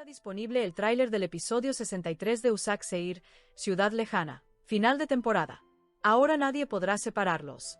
Está disponible el tráiler del episodio 63 de Usac Seir, Ciudad Lejana, final de temporada. Ahora nadie podrá separarlos.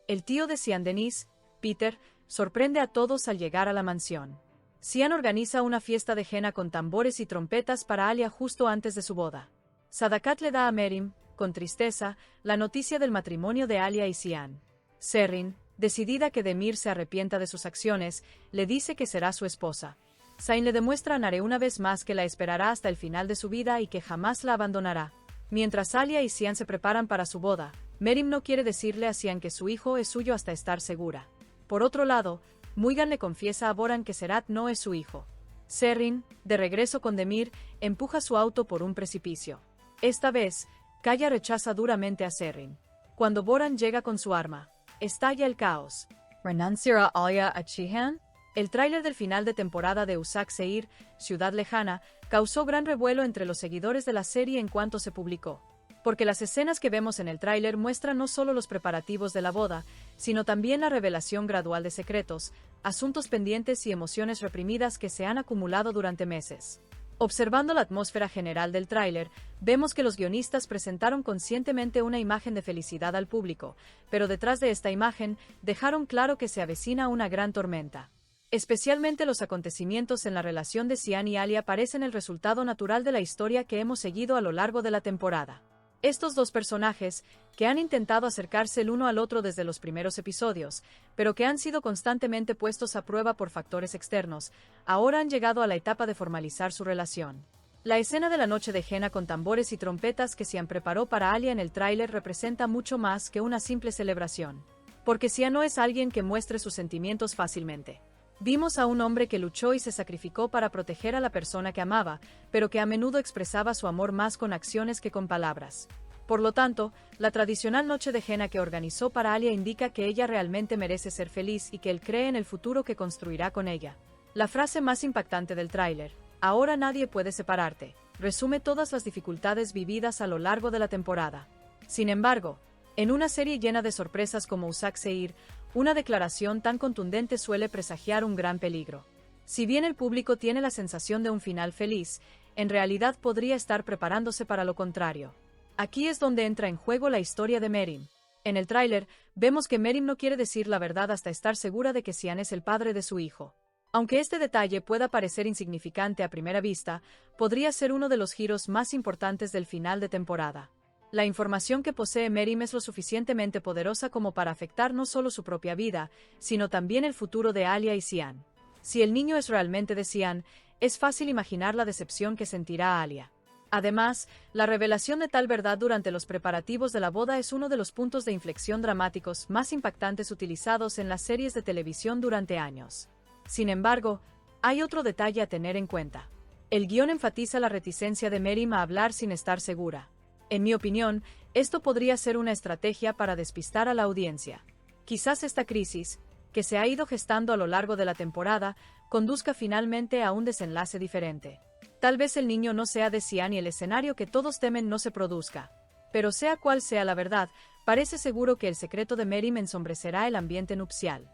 El tío de Cian Denise, Peter, sorprende a todos al llegar a la mansión. Cian organiza una fiesta de henna con tambores y trompetas para Alia justo antes de su boda. Sadakat le da a Merim, con tristeza, la noticia del matrimonio de Alia y Cian. Serrin, decidida que Demir se arrepienta de sus acciones, le dice que será su esposa. Zayn le demuestra a Nare una vez más que la esperará hasta el final de su vida y que jamás la abandonará. Mientras Alia y Cian se preparan para su boda, Merim no quiere decirle a Cian que su hijo es suyo hasta estar segura. Por otro lado, Muigan le confiesa a Boran que Serat no es su hijo. Serrin, de regreso con Demir, empuja su auto por un precipicio. Esta vez, Kaya rechaza duramente a Serrin. Cuando Boran llega con su arma, estalla el caos. ¿Renunciará Alia a Chihan? El tráiler del final de temporada de Usac Seir, Ciudad Lejana, causó gran revuelo entre los seguidores de la serie en cuanto se publicó. Porque las escenas que vemos en el tráiler muestran no solo los preparativos de la boda, sino también la revelación gradual de secretos, asuntos pendientes y emociones reprimidas que se han acumulado durante meses. Observando la atmósfera general del tráiler, vemos que los guionistas presentaron conscientemente una imagen de felicidad al público, pero detrás de esta imagen, dejaron claro que se avecina una gran tormenta. Especialmente los acontecimientos en la relación de Cian y Alia parecen el resultado natural de la historia que hemos seguido a lo largo de la temporada. Estos dos personajes, que han intentado acercarse el uno al otro desde los primeros episodios, pero que han sido constantemente puestos a prueba por factores externos, ahora han llegado a la etapa de formalizar su relación. La escena de la noche de henna con tambores y trompetas que Cian preparó para Alia en el tráiler representa mucho más que una simple celebración. Porque Cian no es alguien que muestre sus sentimientos fácilmente. Vimos a un hombre que luchó y se sacrificó para proteger a la persona que amaba, pero que a menudo expresaba su amor más con acciones que con palabras. Por lo tanto, la tradicional noche de henna que organizó para Alia indica que ella realmente merece ser feliz y que él cree en el futuro que construirá con ella. La frase más impactante del tráiler, "Ahora nadie puede separarte", resume todas las dificultades vividas a lo largo de la temporada. Sin embargo, en una serie llena de sorpresas como Usac Seir, una declaración tan contundente suele presagiar un gran peligro. Si bien el público tiene la sensación de un final feliz, en realidad podría estar preparándose para lo contrario. Aquí es donde entra en juego la historia de Merim. En el tráiler, vemos que Merim no quiere decir la verdad hasta estar segura de que Cian es el padre de su hijo. Aunque este detalle pueda parecer insignificante a primera vista, podría ser uno de los giros más importantes del final de temporada. La información que posee Merim es lo suficientemente poderosa como para afectar no solo su propia vida, sino también el futuro de Alia y Cian. Si el niño es realmente de Cian, es fácil imaginar la decepción que sentirá Alia. Además, la revelación de tal verdad durante los preparativos de la boda es uno de los puntos de inflexión dramáticos más impactantes utilizados en las series de televisión durante años. Sin embargo, hay otro detalle a tener en cuenta. El guión enfatiza la reticencia de Merim a hablar sin estar segura. En mi opinión, esto podría ser una estrategia para despistar a la audiencia. Quizás esta crisis, que se ha ido gestando a lo largo de la temporada, conduzca finalmente a un desenlace diferente. Tal vez el niño no sea de Cian y el escenario que todos temen no se produzca. Pero sea cual sea la verdad, parece seguro que el secreto de Merim ensombrecerá el ambiente nupcial.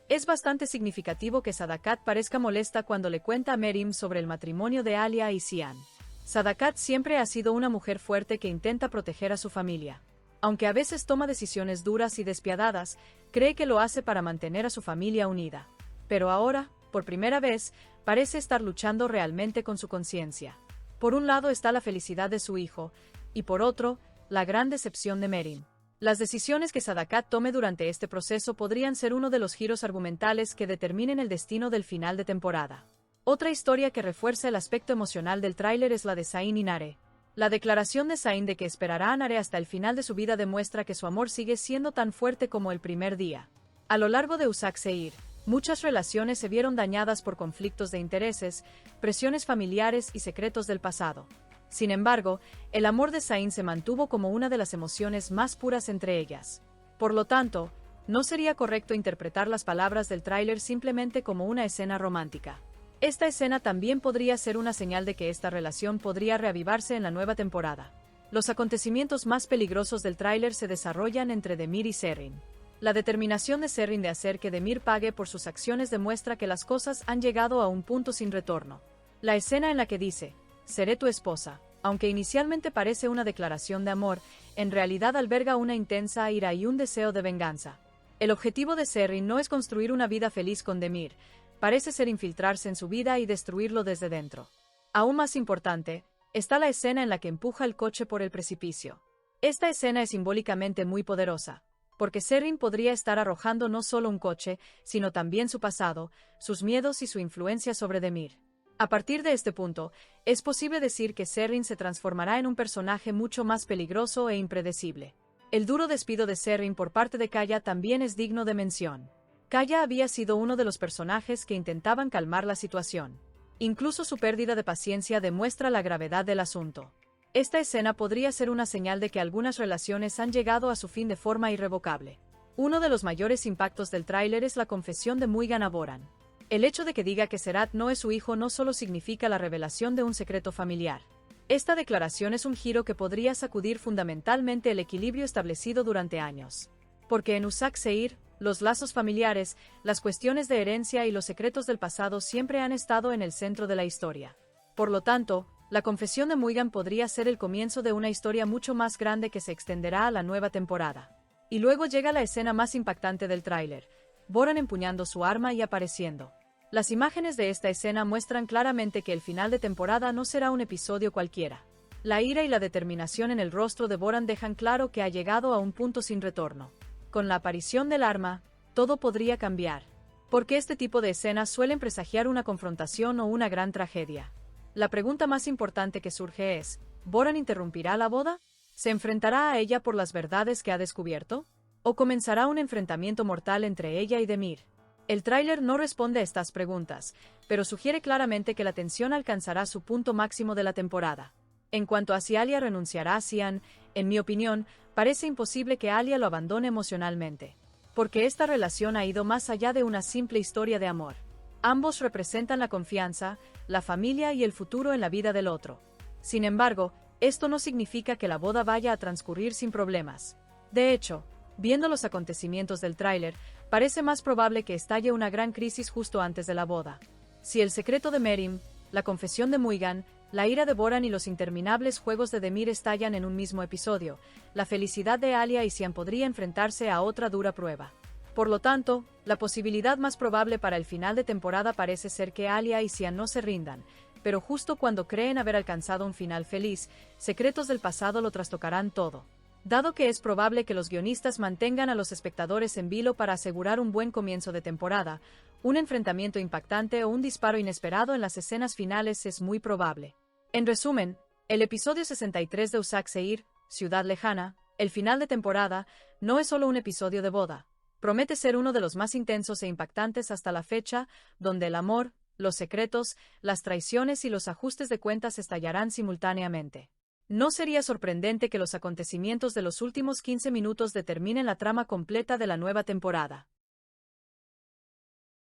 Es bastante significativo que Sadakat parezca molesta cuando le cuenta a Merim sobre el matrimonio de Alia y Cian. Sadakat siempre ha sido una mujer fuerte que intenta proteger a su familia. Aunque a veces toma decisiones duras y despiadadas, cree que lo hace para mantener a su familia unida. Pero ahora, por primera vez, parece estar luchando realmente con su conciencia. Por un lado está la felicidad de su hijo, y por otro, la gran decepción de Merim. Las decisiones que Sadakat tome durante este proceso podrían ser uno de los giros argumentales que determinen el destino del final de temporada. Otra historia que refuerza el aspecto emocional del tráiler es la de Zayn y Nare. La declaración de Zayn de que esperará a Nare hasta el final de su vida demuestra que su amor sigue siendo tan fuerte como el primer día. A lo largo de Usac Seir, muchas relaciones se vieron dañadas por conflictos de intereses, presiones familiares y secretos del pasado. Sin embargo, el amor de Zayn se mantuvo como una de las emociones más puras entre ellas. Por lo tanto, no sería correcto interpretar las palabras del tráiler simplemente como una escena romántica. Esta escena también podría ser una señal de que esta relación podría reavivarse en la nueva temporada. Los acontecimientos más peligrosos del tráiler se desarrollan entre Demir y Serrin. La determinación de Serrin de hacer que Demir pague por sus acciones demuestra que las cosas han llegado a un punto sin retorno. La escena en la que dice, seré tu esposa, aunque inicialmente parece una declaración de amor, en realidad alberga una intensa ira y un deseo de venganza. El objetivo de Serrin no es construir una vida feliz con Demir, parece ser infiltrarse en su vida y destruirlo desde dentro. Aún más importante, está la escena en la que empuja el coche por el precipicio. Esta escena es simbólicamente muy poderosa, porque Serrin podría estar arrojando no solo un coche, sino también su pasado, sus miedos y su influencia sobre Demir. A partir de este punto, es posible decir que Serrin se transformará en un personaje mucho más peligroso e impredecible. El duro despido de Serrin por parte de Kaya también es digno de mención. Kaya había sido uno de los personajes que intentaban calmar la situación. Incluso su pérdida de paciencia demuestra la gravedad del asunto. Esta escena podría ser una señal de que algunas relaciones han llegado a su fin de forma irrevocable. Uno de los mayores impactos del tráiler es la confesión de Muigan a Boran. El hecho de que diga que Serat no es su hijo no solo significa la revelación de un secreto familiar. Esta declaración es un giro que podría sacudir fundamentalmente el equilibrio establecido durante años. Porque en Usak Seir, los lazos familiares, las cuestiones de herencia y los secretos del pasado siempre han estado en el centro de la historia. Por lo tanto, la confesión de Muigan podría ser el comienzo de una historia mucho más grande que se extenderá a la nueva temporada. Y luego llega la escena más impactante del tráiler, Boran empuñando su arma y apareciendo. Las imágenes de esta escena muestran claramente que el final de temporada no será un episodio cualquiera. La ira y la determinación en el rostro de Boran dejan claro que ha llegado a un punto sin retorno. Con la aparición del arma, todo podría cambiar. Porque este tipo de escenas suelen presagiar una confrontación o una gran tragedia. La pregunta más importante que surge es, ¿Boran interrumpirá la boda? ¿Se enfrentará a ella por las verdades que ha descubierto? ¿O comenzará un enfrentamiento mortal entre ella y Demir? El tráiler no responde a estas preguntas, pero sugiere claramente que la tensión alcanzará su punto máximo de la temporada. En cuanto a si Alia renunciará a Sian, en mi opinión, parece imposible que Alia lo abandone emocionalmente. Porque esta relación ha ido más allá de una simple historia de amor. Ambos representan la confianza, la familia y el futuro en la vida del otro. Sin embargo, esto no significa que la boda vaya a transcurrir sin problemas. De hecho, viendo los acontecimientos del tráiler, parece más probable que estalle una gran crisis justo antes de la boda. Si el secreto de Merim, la confesión de Muigan, la ira de Boran y los interminables juegos de Demir estallan en un mismo episodio, la felicidad de Alia y Sian podría enfrentarse a otra dura prueba. Por lo tanto, la posibilidad más probable para el final de temporada parece ser que Alia y Sian no se rindan, pero justo cuando creen haber alcanzado un final feliz, secretos del pasado lo trastocarán todo. Dado que es probable que los guionistas mantengan a los espectadores en vilo para asegurar un buen comienzo de temporada, un enfrentamiento impactante o un disparo inesperado en las escenas finales es muy probable. En resumen, el episodio 63 de Usak Seir, Ciudad Lejana, el final de temporada, no es solo un episodio de boda. Promete ser uno de los más intensos e impactantes hasta la fecha, donde el amor, los secretos, las traiciones y los ajustes de cuentas estallarán simultáneamente. No sería sorprendente que los acontecimientos de los últimos 15 minutos determinen la trama completa de la nueva temporada.